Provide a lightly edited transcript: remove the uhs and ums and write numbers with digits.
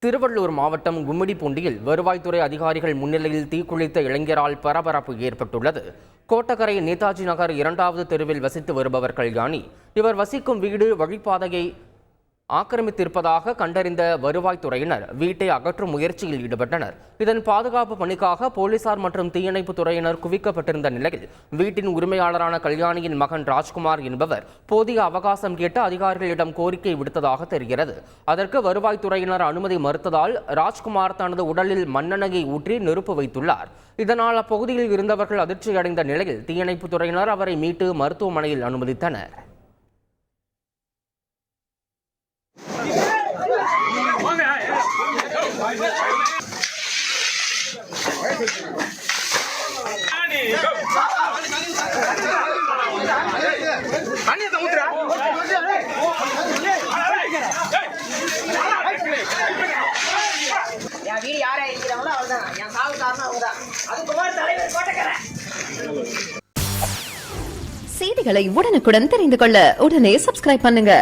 திருவள்ளூர் மாவட்டம் கும்மிடிப்பூண்டியில் வருவாய்த்துறை அதிகாரிகள் முன்னிலையில் தீக்குளித்த இளைஞரால் பரபரப்பு ஏற்பட்டுள்ளது. கோட்டக்கரை நேதாஜி நகர் 2வது தெருவில் வசித்து வருபவர் கல்யாணி. இவர் வசிக்கும் வீடு வழிப்பாதையை ஆக்கிரமித்திருப்பதாக கண்டறிந்த வருவாய்த்துறையினர் வீட்டை அகற்றும் முயற்சியில் ஈடுபட்டனர். இதன் பாதுகாப்பு பணிக்காக போலீசார் மற்றும் தீயணைப்பு துறையினர் குவிக்கப்பட்டிருந்த நிலையில் வீட்டின் உரிமையாளரான கல்யாணியின் மகன் ராஜ்குமார் என்பவர் போதிய அவகாசம் கேட்டு அதிகாரிகளிடம் கோரிக்கை விடுத்ததாக தெரிகிறது. அதற்கு வருவாய்த்துறையினர் அனுமதி மறுத்ததால் ராஜ்குமார் தனது உடலில் மண்ணெண்ணெயை ஊற்றி நெருப்பு வைத்துள்ளார். இதனால் அப்பகுதியில் இருந்தவர்கள் அதிர்ச்சியடைந்த நிலையில் தீயணைப்பு துறையினர் அவரை மீட்டு மருத்துவமனையில் அனுமதித்தனர். செய்திகளை உடனுக்குடன் தெரிந்து கொள்ள உடனே சப்ஸ்கிரைப் பண்ணுங்க.